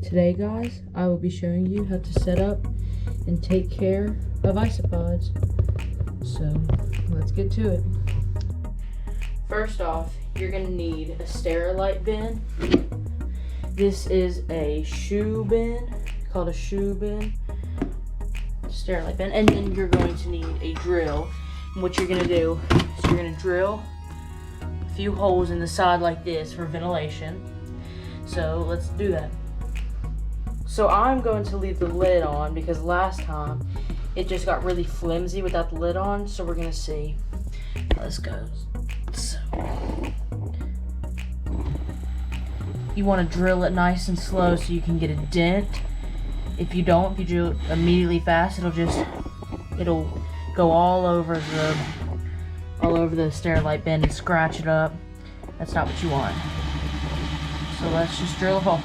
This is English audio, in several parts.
Today, guys, I will be showing you how to set up and take care of isopods. So, let's get to it. First off, you're going to need a sterilite bin. This is a shoe bin, called a shoe bin, sterilite bin. And then you're going to need a drill. And what you're going to do is you're going to drill a few holes in the side like this for ventilation. So, let's do that. So I'm going to leave the lid on because last time it just got really flimsy without the lid on. So we're going to see how this goes. So you want to drill it nice and slow so you can get a dent. If you drill it immediately fast, it'll go all over the sterilite bin and scratch it up. That's not what you want. So let's just drill a hole.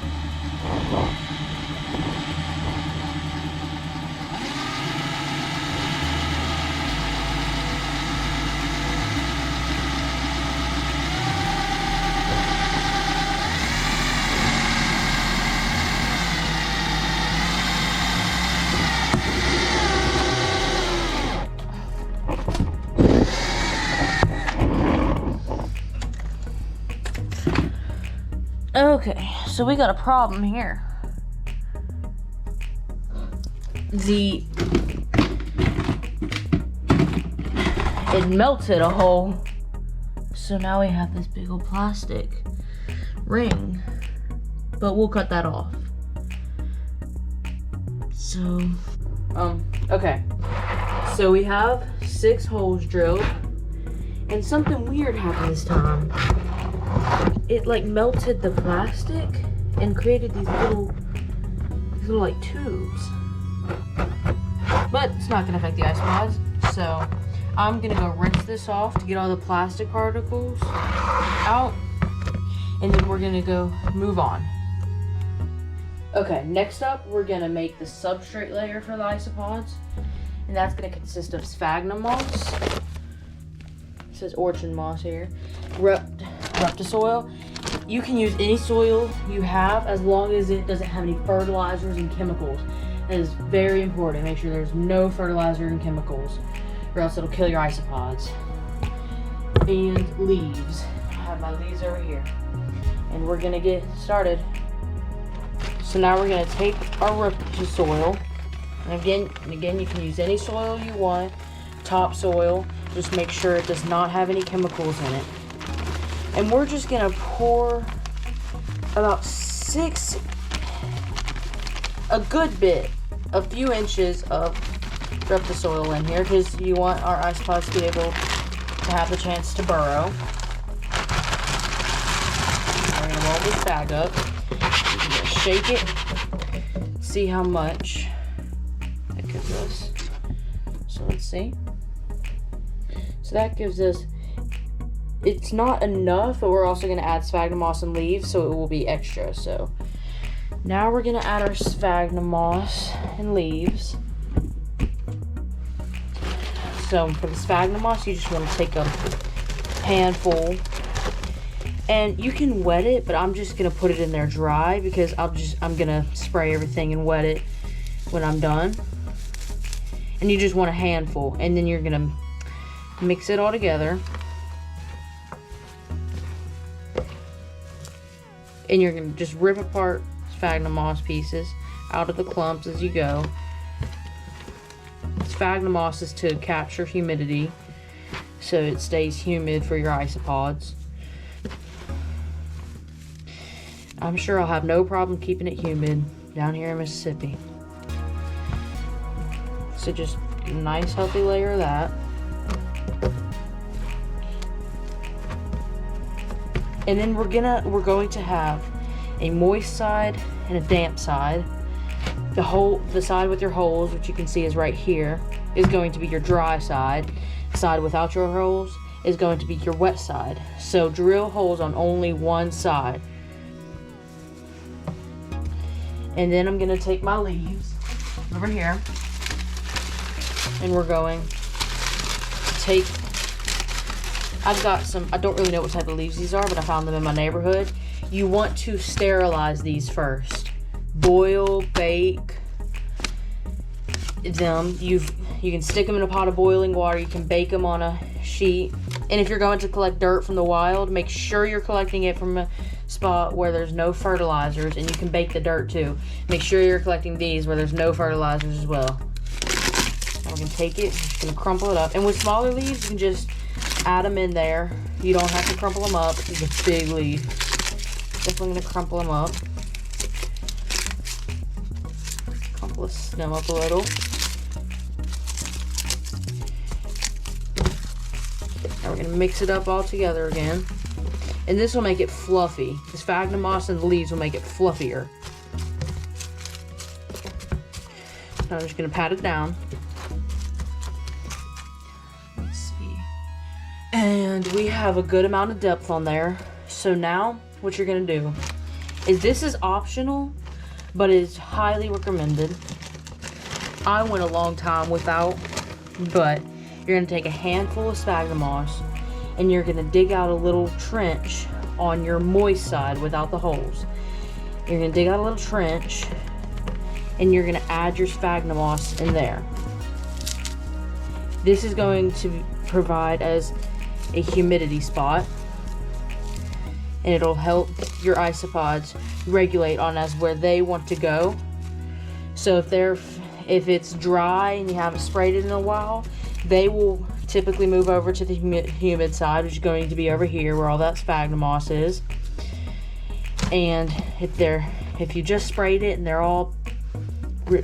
Okay, so we got a problem here. It melted a hole. So now we have this big old plastic ring. But we'll cut that off. So, okay. So we have 6 holes drilled. And something weird happened this time. It like melted the plastic and created these little like tubes. But it's not gonna affect the isopods. So I'm gonna go rinse this off to get all the plastic particles out. And then we're gonna go move on. Okay, next up we're gonna make the substrate layer for the isopods. And that's gonna consist of sphagnum moss. It says orchid moss here. Rupt soil. You can use any soil you have as long as it doesn't have any fertilizers and chemicals. That is very important. Make sure there's no fertilizer and chemicals, or else it'll kill your isopods. And leaves. I have my leaves over here. And we're gonna get started. So now we're gonna take our rupt soil. And again, you can use any soil you want. Topsoil. Just make sure it does not have any chemicals in it. And we're just gonna pour about a few inches of rupt soil in here because you want our isopods to be able to have the chance to burrow. We're gonna roll this bag up. We're gonna shake it, see how much that gives us. So let's see. So that gives us, it's not enough, but we're also going to add sphagnum moss and leaves, so it will be extra. So now we're going to add our sphagnum moss and leaves. So for the sphagnum moss, you just want to take a handful, and you can wet it, but I'm just going to put it in there dry because I'm going to spray everything and wet it when I'm done. And you just want a handful, and then you're going to mix it all together. And you're going to just rip apart sphagnum moss pieces out of the clumps as you go. Sphagnum moss is to capture humidity, so it stays humid for your isopods. I'm sure I'll have no problem keeping it humid down here in Mississippi. So just a nice healthy layer of that. And then we're going to have a moist side and a damp side. The side with your holes, which you can see is right here, is going to be your dry side. The side without your holes is going to be your wet side. So drill holes on only one side. And then I'm gonna take my leaves over here, and we're going to take, I've got some, I don't really know what type of leaves these are, but I found them in my neighborhood. You want to sterilize these first. boil, bake them. You can stick them in a pot of boiling water. You can bake them on a sheet. And if you're going to collect dirt from the wild, make sure you're collecting it from a spot where there's no fertilizers, and you can bake the dirt too. Make sure you're collecting these where there's no fertilizers as well. Now we can take it, just gonna crumple it up. And with smaller leaves, you can just add them in there. You don't have to crumple them up. It's a big leaf. Definitely gonna crumple them up. Crumple the stem up a little. Now we're gonna mix it up all together again. And this will make it fluffy. This sphagnum moss and the leaves will make it fluffier. Now I'm just gonna pat it down. Let's see. And we have a good amount of depth on there. So now what you're gonna do is, this is optional, but is highly recommended. I went a long time without, but you're gonna take a handful of sphagnum moss and you're gonna dig out a little trench on your moist side without the holes. You're gonna dig out a little trench and you're gonna add your sphagnum moss in there. This is going to provide as a humidity spot, and it'll help your isopods regulate on as where they want to go. So if it's dry and you haven't sprayed it in a while, they will typically move over to the humid side, which is going to be over here where all that sphagnum moss is. And if you just sprayed it and they're all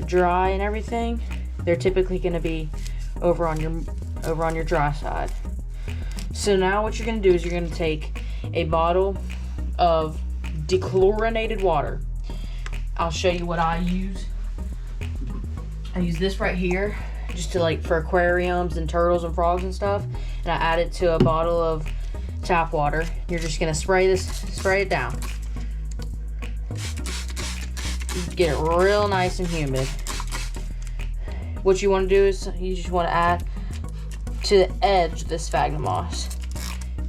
dry and everything, they're typically going to be over on your dry side. So now what you're going to do is you're going to take a bottle of dechlorinated water. I'll show you what I use. I use this right here, just to for aquariums and turtles and frogs and stuff, and I add it to a bottle of tap water. You're just gonna spray it down. Get it real nice and humid. What you want to do is you just want to add to the edge the sphagnum moss.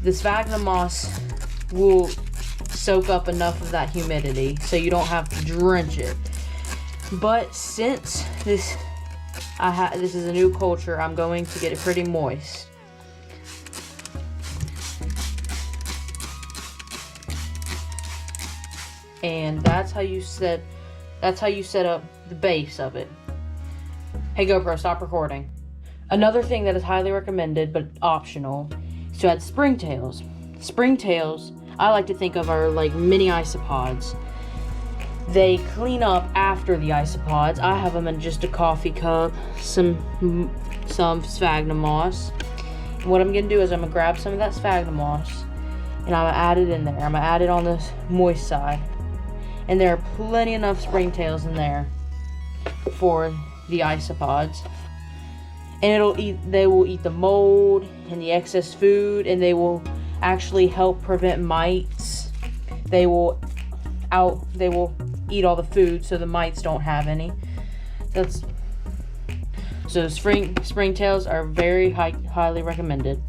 The sphagnum moss will soak up enough of that humidity so you don't have to drench it. But since this is a new culture, I'm going to get it pretty moist. And that's how you set up the base of it. Hey GoPro, stop recording. Another thing that is highly recommended but optional is to add springtails. Springtails, I like to think of are like mini isopods. They clean up after the isopods. I have them in just a coffee cup, some sphagnum moss. And what I'm gonna do is I'm gonna grab some of that sphagnum moss and I'm gonna add it in there. I'm gonna add it on the moist side. And there are plenty enough springtails in there for the isopods. And they will eat the mold and the excess food, and they will actually help prevent mites. They will eat all the food so the mites don't have any. So springtails are very highly recommended.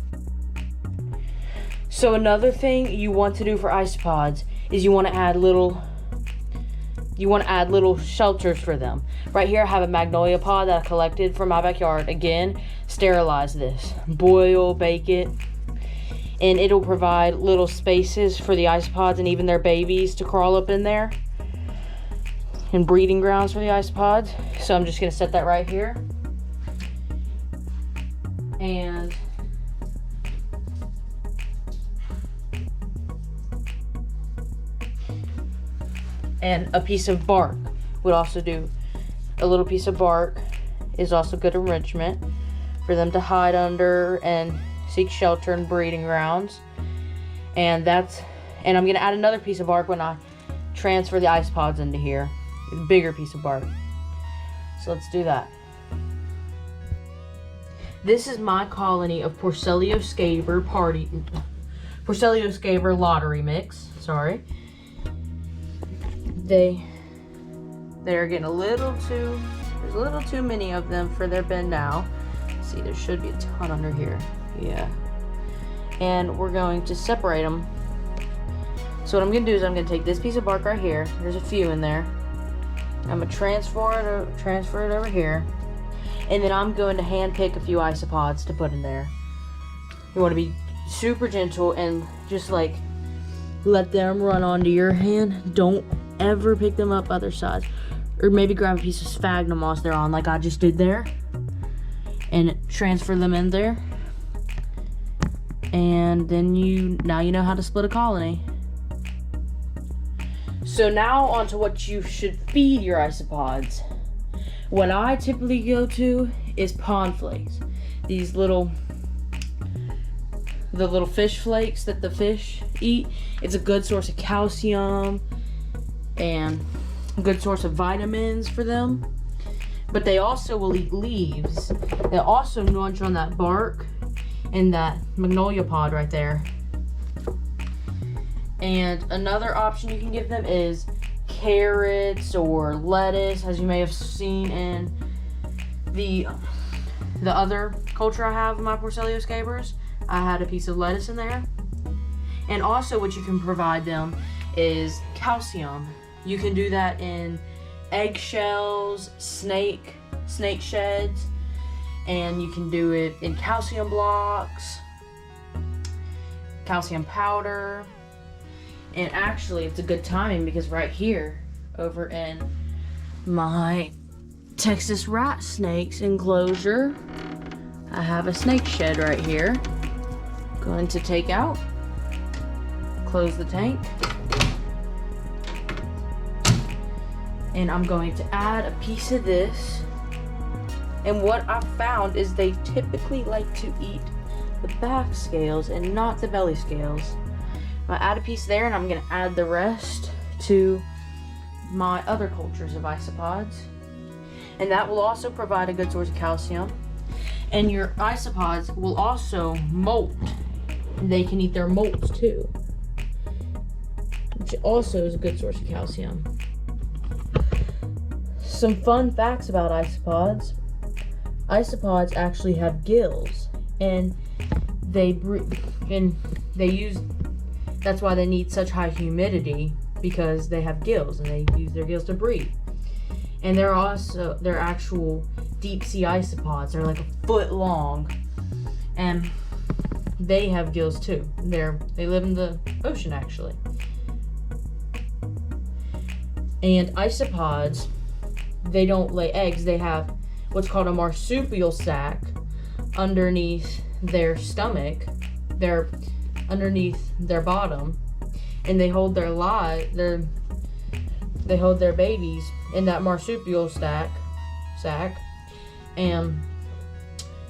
So another thing you want to do for isopods is you want to add little shelters for them. Right here I have a magnolia pod that I collected from my backyard. Again, sterilize this, boil, bake it, and it'll provide little spaces for the isopods and even their babies to crawl up in there, and breeding grounds for the isopods. So I'm just gonna set that right here. And a piece of bark would also do. A little piece of bark is also good enrichment for them to hide under and seek shelter and breeding grounds. And I'm gonna add another piece of bark when I transfer the isopods into here. A bigger piece of bark. So let's do that. This is my colony of Porcellio scaber lottery mix. Sorry. They're getting there's a little too many of them for their bin now. Let's see, there should be a ton under here. Yeah. And we're going to separate them. So what I'm going to do is I'm going to take this piece of bark right here. There's a few in there. I'm gonna transfer it over here, and then I'm going to hand pick a few isopods to put in there. You want to be super gentle and just like let them run onto your hand. Don't ever pick them up other sides, or maybe grab a piece of sphagnum moss they're on, like I just did there, and transfer them in there. And then now you know how to split a colony. So now on to what you should feed your isopods. What I typically go to is pond flakes. These the little fish flakes that the fish eat. It's a good source of calcium and a good source of vitamins for them. But they also will eat leaves. They also munch on that bark and that magnolia pod right there. And another option you can give them is carrots or lettuce, as you may have seen in the other culture I have in my Porcellio scabers. I had a piece of lettuce in there. And also what you can provide them is calcium. You can do that in eggshells, snake sheds, and you can do it in calcium blocks, calcium powder. And actually it's a good timing because right here over in my Texas rat snakes enclosure, I have a snake shed right here. Going to take out, close the tank, and I'm going to add a piece of this. And what I've found is they typically like to eat the back scales and not the belly scales. I add a piece there, and I'm going to add the rest to my other cultures of isopods. And that will also provide a good source of calcium. And your isopods will also molt. They can eat their molts too, which also is a good source of calcium. Some fun facts about isopods. Isopods actually have gills, and they breathe, and they use. That's why they need such high humidity, because they have gills and they use their gills to breathe. And they're actual deep sea isopods. They're like a foot long, and they have gills too. They live in the ocean actually. And isopods, they don't lay eggs. They have what's called a marsupial sac underneath their stomach. They're underneath their bottom, and they hold their babies in that marsupial sac, and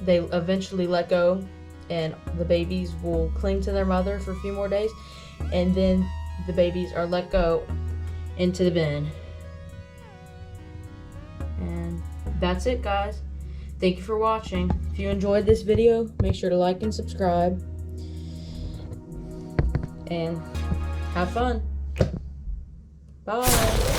they eventually let go, and the babies will cling to their mother for a few more days, and then the babies are let go into the bin. And that's it, guys. Thank you for watching. If you enjoyed this video, make sure to like and subscribe. And have fun. Bye.